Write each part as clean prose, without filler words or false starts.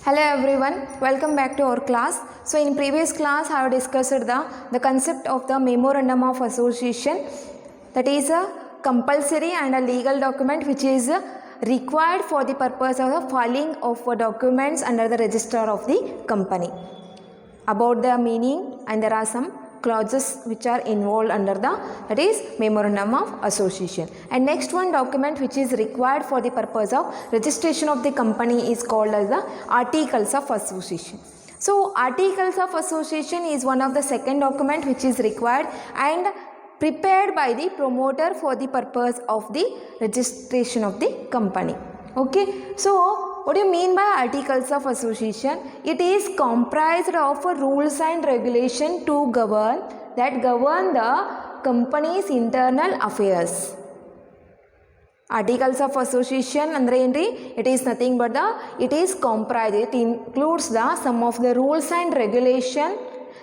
Hello everyone, welcome back to our class. So in previous class I have discussed the concept of the memorandum of association, that is a compulsory and a legal document which is required for the purpose of the filing of documents under the register of the company. About the meaning, and there are some clauses which are involved under that is memorandum of association. And next one document which is required for the purpose of registration of the company is called as the articles of association. So articles of association is one of the second document which is required and prepared by the promoter for the purpose of the registration of the company. Okay, so what do you mean by articles of association? It is comprised of rules and regulation to govern the company's internal affairs. Articles of association andre enri, it is nothing but it is comprised, it includes some of the rules and regulation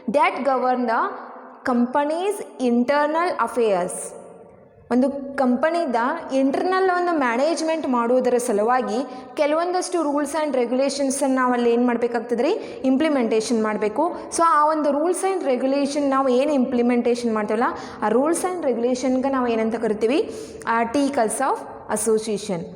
that govern the company's internal affairs. ಒಂದು ಕಂಪನಿದ internal ಒಂದು management ಮಾಡೋದರ ಸಲುವಾಗಿ ಕೆಲವೊಂದಷ್ಟು rules and ರೆಗ್ಯುಲೇಷನ್ಸನ್ನು ನಾವಲ್ಲಿ ಏನು ಮಾಡಬೇಕಾಗ್ತದೆ ರೀ, implementation ಮಾಡಬೇಕು. ಸೊ ಆ ಒಂದು ರೂಲ್ಸ್ ಆ್ಯಂಡ್ ರೆಗ್ಯುಲೇಷನ್ ನಾವು ಏನು ಇಂಪ್ಲಿಮೆಂಟೇಷನ್ ಮಾಡ್ತೀವಲ್ಲ ಆ ರೂಲ್ಸ್ ಆ್ಯಂಡ್ ರೆಗ್ಯುಲೇಷನ್ಗೆ ನಾವು ಏನಂತ ಕರಿತೀವಿ, articles of association.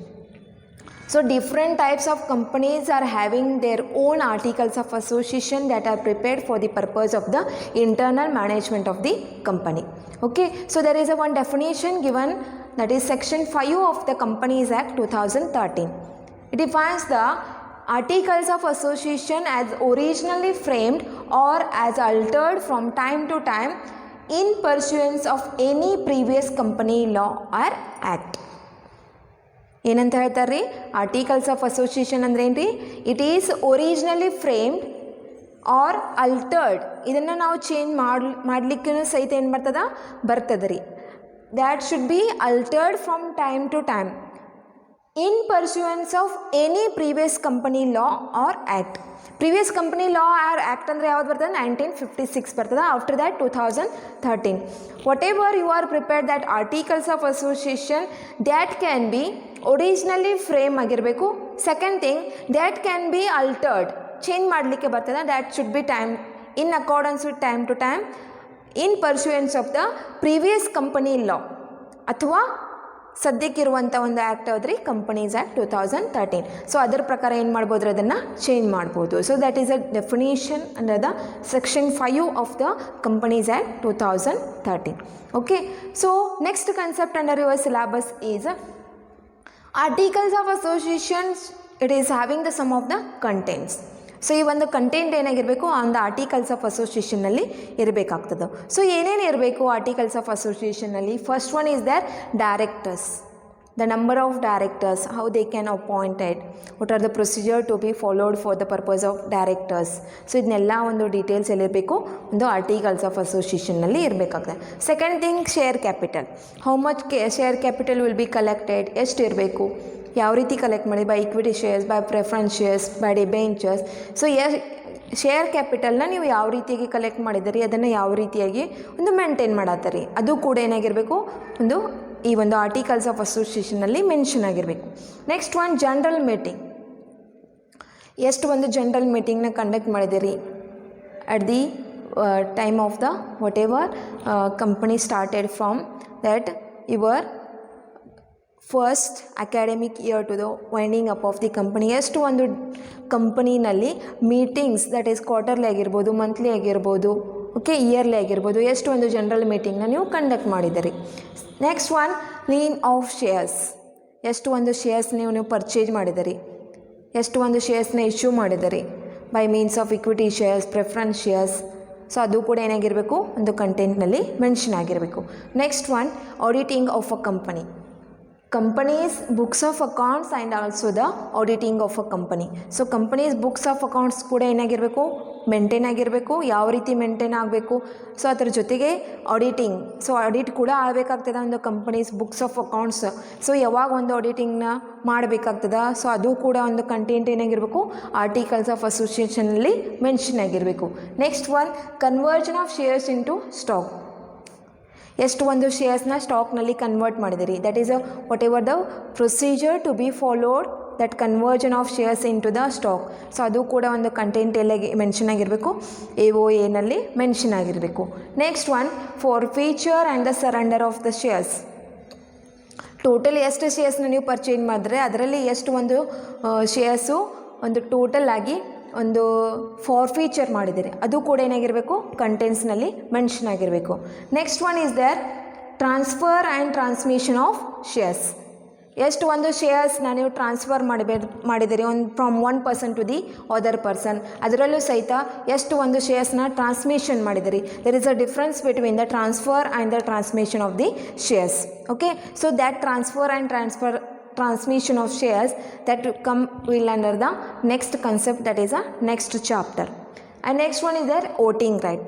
So different types of companies are having their own articles of association that are prepared for the purpose of the internal management of the company. Okay, so there is a one definition given, that is section 5 of the Companies Act 2013. It defines the articles of association as originally framed or as altered from time to time in pursuance of any previous company law or act. ಏನಂತ ಹೇಳ್ತಾರೆ ರೀ, articles of association ಅಂದ್ರೆ ಏನು ರೀ, it is originally framed or altered, ಇದನ್ನು ನಾವು change ಮಾಡಲಿಕ್ಕೂ ಸಹಿತ ಏನು ಬರ್ತದೆ ರೀ. That should be altered from time to time in pursuance of any previous company law or act. Previous company law or act ಅಂದರೆ ಯಾವ್ದು ಬರ್ತದೆ, 1956 ಬರ್ತದೆ. After that 2013. Whatever you are prepared that articles of association that can be originally frame ಆಗಿರಬೇಕು. Second thing, that can be altered, change ಮಾಡಲಿಕ್ಕೆ ಬರ್ತದೆ. That should be time in accordance with time to time in pursuance of the previous company law, ಅಥವಾ ಸದ್ಯಕ್ಕಿರುವಂಥ ಒಂದು act ಯಾವ್ದು companies act 2013. So ಅದರ ಪ್ರಕಾರ ಏನು ಮಾಡ್ಬೋದು, ಅದನ್ನು ಚೇಂಜ್ ಮಾಡ್ಬೋದು. So that is a definition under the section 5 of the companies act 2013. Okay, so next concept under your syllabus is articles of association. It is having the sum of the contents. So ಈ ಒಂದು content ಏನಾಗಿರಬೇಕು, ಒಂದು articles of ಅಸೋಸಿಯೇಷನ್ನಲ್ಲಿ ಇರಬೇಕಾಗ್ತದೆ. So ಏನೇನು ಇರಬೇಕು articles of ಅಸೋಸಿಯೇಷನ್ನಲ್ಲಿ? First one is their directors, the number of directors, how they can appointed, what are the procedure to be followed for the purpose of directors. So ಇದನ್ನೆಲ್ಲ ಒಂದು details ಎಲ್ಲಿರಬೇಕು, ಒಂದು articles of ಅಸೋಸಿಯೇಷನ್ನಲ್ಲಿ ಇರಬೇಕಾಗ್ತದೆ. Second thing, share capital, how much share capital will be collected, ಎಷ್ಟು ಇರಬೇಕು, ಯಾವ ರೀತಿ ಕಲೆಕ್ಟ್ ಮಾಡಿ, by equity shares, by preference shares, by debentures. So share ಕ್ಯಾಪಿಟಲ್ನ ನೀವು ಯಾವ ರೀತಿಯಾಗಿ ಕಲೆಕ್ಟ್ ಮಾಡಿದಿರಿ, ಅದನ್ನು ಯಾವ ರೀತಿಯಾಗಿ ಒಂದು ಮೇಂಟೈನ್ ಮಾಡತ್ತೀರಿ, ಅದು ಕೂಡ ಏನಾಗಿರಬೇಕು, ಒಂದು ಈ ಒಂದು ಆರ್ಟಿಕಲ್ಸ್ ಆಫ್ ಅಸೋಸಿಯೇಷನ್ನಲ್ಲಿ ಮೆನ್ಷನ್ ಆಗಿರಬೇಕು. ನೆಕ್ಸ್ಟ್ ಒನ್, ಜನರಲ್ ಮೀಟಿಂಗ್, ಎಷ್ಟು ಒಂದು ಜನರಲ್ ಮೀಟಿಂಗ್ನ ಕಂಡಕ್ಟ್ ಮಾಡಿದಿರಿ at the time of the whatever company started from that your first academic year to the winding up of the company. ಎಷ್ಟು ಒಂದು ಕಂಪನಿನಲ್ಲಿ meetings, that is quarterly ಆಗಿರ್ಬೋದು, monthly ಆಗಿರ್ಬೋದು, okay, yearly ಆಗಿರ್ಬೋದು, ಎಷ್ಟು ಒಂದು ಜನರಲ್ ಮೀಟಿಂಗ್ನ ನೀವು ಕಂಡಕ್ಟ್ ಮಾಡಿದ್ದೀರಿ. Next one, lien of shares, ಎಷ್ಟು ಒಂದು ಶೇರ್ಸ್ ನೀವು ಪರ್ಚೇಸ್ ಮಾಡಿದಿರಿ, ಎಷ್ಟು ಒಂದು ಶೇರ್ಸ್ನ ಇಶ್ಯೂ ಮಾಡಿದಿರಿ, by means of equity shares, preference shares. So ಅದು ಕೂಡ ಏನಾಗಿರಬೇಕು, ಒಂದು ಕಂಟೆಂಟ್ನಲ್ಲಿ ಮೆನ್ಷನ್ ಆಗಿರಬೇಕು. Next one, auditing of a company, companies books of accounts and also the auditing of a company. So companies books of accounts ಕೂಡ ಏನಾಗಿರಬೇಕು, maintain ಆಗಿರಬೇಕು. ಯಾವ ರೀತಿ ಮೇಂಟೈನ್ ಆಗಬೇಕು, ಸೊ ಅದರ ಜೊತೆಗೆ ಆಡಿಟಿಂಗ್, ಸೊ ಆಡಿಟ್ ಕೂಡ ಆಗಬೇಕಾಗ್ತದೆ ಒಂದು companies books of accounts. So ಯಾವಾಗ ಒಂದು ಆಡಿಟಿಂಗ್ನ ಮಾಡಬೇಕಾಗ್ತದೆ, ಸೊ ಅದು ಕೂಡ ಒಂದು ಕಂಟೆಂಟ್ ಏನಾಗಿರಬೇಕು, ಆರ್ಟಿಕಲ್ಸ್ ಆಫ್ ಅಸೋಸಿಯೇಷನಲ್ಲಿ ಮೆನ್ಷನ್ ಆಗಿರಬೇಕು. Next one, conversion of shares into stock, ಎಷ್ಟು ಒಂದು ಶೇರ್ಸ್ನ ಸ್ಟಾಕ್ನಲ್ಲಿ ಕನ್ವರ್ಟ್ ಮಾಡಿದಿರಿ, that is whatever the procedure to be followed that conversion of shares in to the stock. So ಅದು ಕೂಡ ಒಂದು ಕಂಟೆಂಟ್ ಎಲ್ಲ ಮೆನ್ಷನ್ ಆಗಿರಬೇಕು, AOA ನಲ್ಲಿ ಮೆನ್ಷನ್ ಆಗಿರಬೇಕು. Next one, for feature and the surrender of the shares. Total ಎಷ್ಟು ಶೇರ್ಸ್ನ ನೀವು purchase ಮಾಡಿದ್ರೆ ಅದರಲ್ಲಿ ಎಷ್ಟು ಒಂದು ಶೇರ್ಸು ಒಂದು ಟೋಟಲ್ ಆಗಿ ಒಂದು ಫಾರ್ ಫೀಚರ್ ಮಾಡಿದ್ದೀರಿ, ಅದು ಕೂಡ ಏನಾಗಿರಬೇಕು, ಕಂಟೆಂಟ್ಸ್ನಲ್ಲಿ ಮೆನ್ಷನ್ ಆಗಿರಬೇಕು. Next one is there transfer and transmission of shares. ಎಷ್ಟು ಒಂದು ಶೇರ್ಸ್ನ ನೀವು ಟ್ರಾನ್ಸ್ಫರ್ ಮಾಡಿದ್ದೀರಿ from one person to the other person, ಅದರಲ್ಲೂ ಸಹಿತ ಎಷ್ಟು ಒಂದು ಶೇರ್ಸ್ನ ಟ್ರಾನ್ಸ್ಮಿಷನ್ ಮಾಡಿದ್ದೀರಿ. There is a difference between the transfer and the transmission of the shares. Okay, so that transfer and transmission of shares that come will under the next concept, that is a next chapter. And next one is their voting right.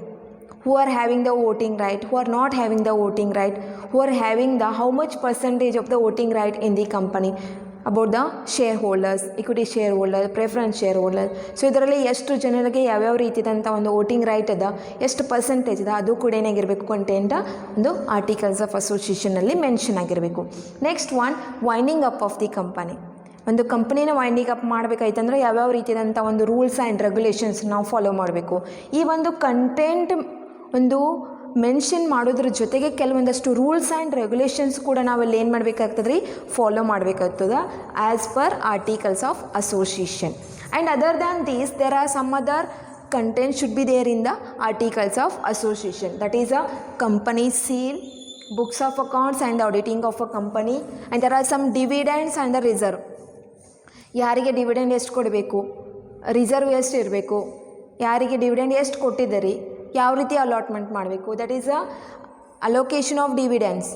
Who are having the voting right, who are not having the voting right, who are having the how much percentage of the voting right in the company, about the shareholders, equity shareholders, preference shareholders. So ಇದರಲ್ಲಿ ಎಷ್ಟು ಜನರಿಗೆ ಯಾವ್ಯಾವ ರೀತಿಯಾದಂಥ ಒಂದು voting right ಅದ, ಎಷ್ಟು percentage ಅದ, ಅದು ಕೂಡ ಏನಾಗಿರಬೇಕು ಕಂಟೆಂಟ್ ಒಂದು ಆರ್ಟಿಕಲ್ಸ್ ಆಫ್ ಅಸೋಸಿಯೇಷನಲ್ಲಿ ಮೆನ್ಷನ್ ಆಗಿರಬೇಕು. Next one, winding up of the company. ಒಂದು ಕಂಪನಿನ ವೈಂಡಿಂಗ್ ಅಪ್ ಮಾಡಬೇಕಾಯ್ತಂದ್ರೆ ಯಾವ್ಯಾವ ರೀತಿಯಾದಂಥ ಒಂದು ರೂಲ್ಸ್ ಆ್ಯಂಡ್ ರೆಗ್ಯುಲೇಷನ್ಸ್ ನಾವು ಫಾಲೋ ಮಾಡಬೇಕು. ಈ ಒಂದು ಕಂಟೆಂಟ್ ಒಂದು ಮೆನ್ಷನ್ ಮಾಡೋದ್ರ ಜೊತೆಗೆ ಕೆಲವೊಂದಷ್ಟು ರೂಲ್ಸ್ ಆ್ಯಂಡ್ ರೆಗ್ಯುಲೇಷನ್ಸ್ ಕೂಡ ನಾವಲ್ಲಿ ಏನು ಮಾಡಬೇಕಾಗ್ತದೆ ರೀ, ಫಾಲೋ ಮಾಡಬೇಕಾಗ್ತದೆ as per articles of association. And other than these there are some other content should be there in the articles of association, that is a company seal, books of accounts and the auditing of a company, and there are some dividends and the reserve. ಯಾರಿಗೆ dividend ಎಷ್ಟು ಕೊಡಬೇಕು, reserve ಎಷ್ಟು ಇರಬೇಕು, ಯಾರಿಗೆ dividend ಎಷ್ಟು ಕೊಟ್ಟಿದ್ದೀರಿ, ಯಾವ ರೀತಿ ಅಲಾಟ್ಮೆಂಟ್ ಮಾಡಬೇಕು, that is a allocation of dividends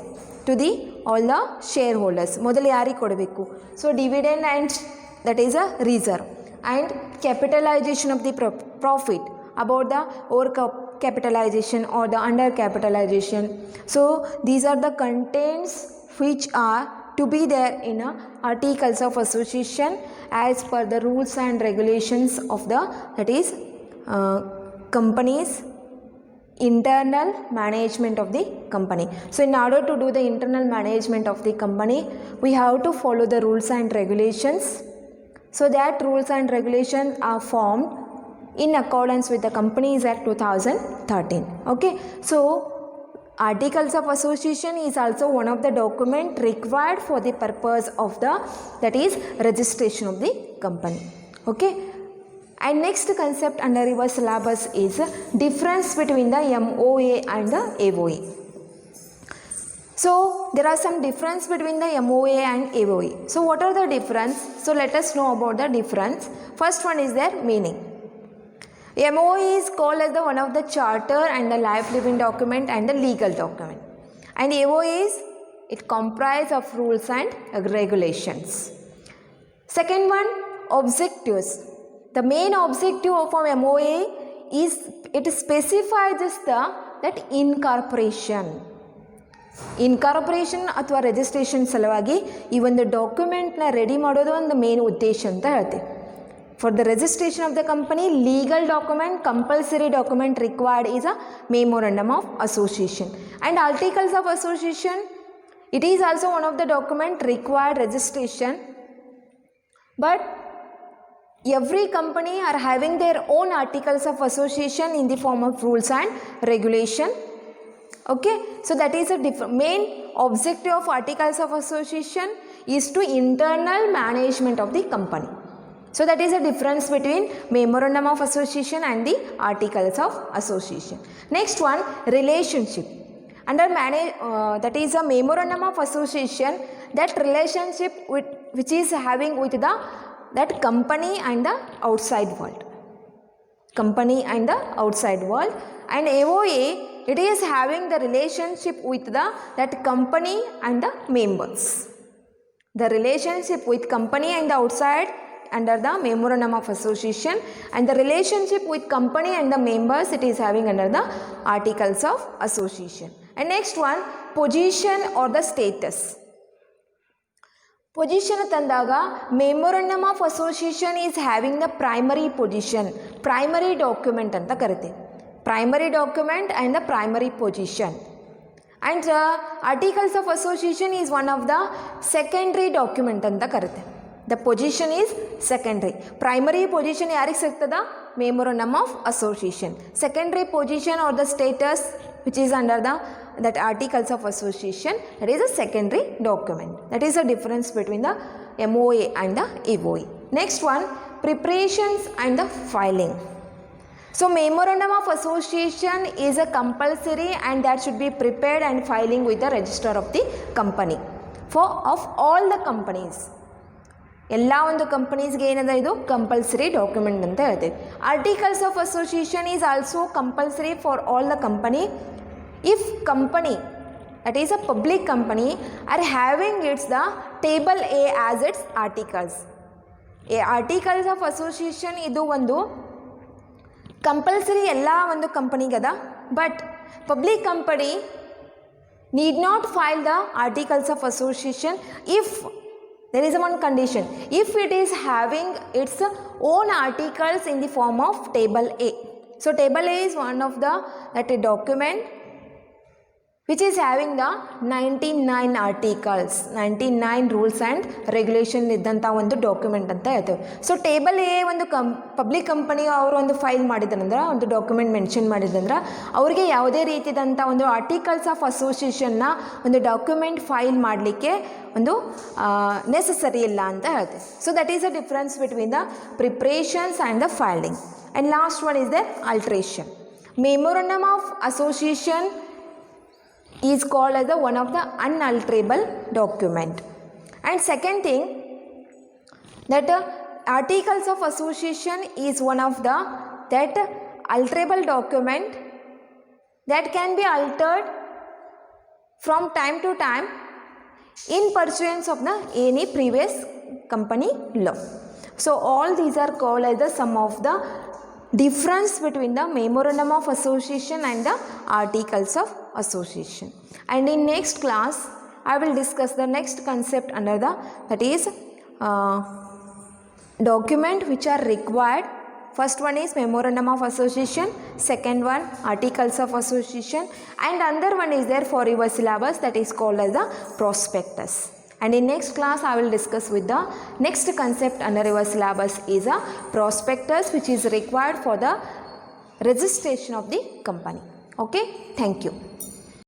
to the all the shareholders. ಮೊದಲು ಯಾರಿಗೆ ಕೊಡಬೇಕು, so dividend and that is a reserve. And capitalization of the profit, about the over capitalization or the under capitalization. So these are the contents which are to be there in articles of association as per the rules and regulations of the, that is companies internal management of the company. So in order to do the internal management of the company, we have to follow the rules and regulations. So that rules and regulations are formed in accordance with the Companies Act 2013. Okay, so articles of association is also one of the document required for the purpose of the, that is registration of the company. Okay, and next concept under your syllabus is difference between the MOA and the AOA. So there are some difference between the MOA and AOA. So what are the difference? So let us know about the difference. First one is their meaning. MOA is called as the one of the charter and the life living document and the legal document. And AOA is, it comprise of rules and regulations. Second one, objectives. The main objective of MOA is it specifies that incorporation. Incorporation ಅಥವಾ registration ಸಲುವಾಗಿ ಈ ಒಂದು ಡಾಕ್ಯುಮೆಂಟ್ನ ready ಮಾಡೋದು ಒಂದು main ಉದ್ದೇಶ ಅಂತ ಹೇಳ್ತೀವಿ. For the registration of the company, legal document, compulsory document required is a memorandum of association. And articles of association, it is also one of the document required registration, but every company are having their own articles of association in the form of rules and regulation. Okay, so that is a main objective of articles of association is to internal management of the company. So that is a difference between memorandum of association and the articles of association. Next one, relationship. Under that is a memorandum of association, that relationship with which is having with the that company and the outside world. Company and the outside world. And AOA, it is having the relationship with the that company and the members. The relationship with company and the outside under the memorandum of association, and the relationship with company and the members, it is having under the articles of association. And next one, position or the status. Position ತಂದಾಗ memorandum of association is having the primary position, primary document ಅಂತ ಕರಿತೀವಿ. Primary document and the primary position. And articles of association is one of the secondary document ಅಂತ ಕರಿತೀವಿ. The position is secondary. Primary position ಯಾರಿಗೆ ಸಿಗ್ತದ? Memorandum of Association. Secondary position or the status which is under that articles of association, that is a secondary document. That is the difference between the MOA and the EOA. Next one, preparations and the filing. So memorandum of association is a compulsory and that should be prepared and filing with the register of the company of all the companies. ಎಲ್ಲ ಒಂದು ಕಂಪನೀಸ್ಗೆ ಏನದ ಇದು compulsory document ಅಂತ ಹೇಳ್ತೀವಿ. Articles of association is also compulsory for all the company if company, that is a public company, are having its the table A as its articles. A articles of association ಇದು ಒಂದು compulsory ಎಲ್ಲ ಒಂದು ಕಂಪನಿಗದ. But public company need not file the articles of association if there is one condition, if it is having its own articles in the form of table A. So table A is one of the that a document which is having the 99 articles, 99 rules and regulation ಇದ್ದಂಥ ಒಂದು document ಅಂತ ಹೇಳ್ತೇವೆ. So table A ಒಂದು public company ಅವರು ಒಂದು file ಮಾಡಿದ್ರಂದ್ರೆ, ಒಂದು document mention ಮಾಡಿದ್ರಂದ್ರೆ, ಅವರಿಗೆ ಯಾವುದೇ ರೀತಿಯಾದಂಥ ಒಂದು ಆರ್ಟಿಕಲ್ಸ್ ಆಫ್ ಅಸೋಸಿಯೇಷನ್ನ ಒಂದು ಡಾಕ್ಯುಮೆಂಟ್ ಫೈಲ್ ಮಾಡಲಿಕ್ಕೆ ಒಂದು ನೆಸಸರಿ ಇಲ್ಲ ಅಂತ ಹೇಳ್ತೇವೆ. So that is a difference between the preparations and the filing. And last one is the adulteration. Memorandum of association is called as the one of the unalterable document. And second thing, that articles of association is one of the that alterable document that can be altered from time to time in pursuance of the any previous company law. So all these are called as the sum of the difference between the memorandum of association and the articles of association. And in next class I will discuss the next concept under the, that is document which are required. First one is memorandum of association, second one articles of association, and another one is there for your syllabus, that is called as the prospectus. And in next class I will discuss with the next concept under your syllabus is a prospectus, which is required for the registration of the company. Okay, thank you.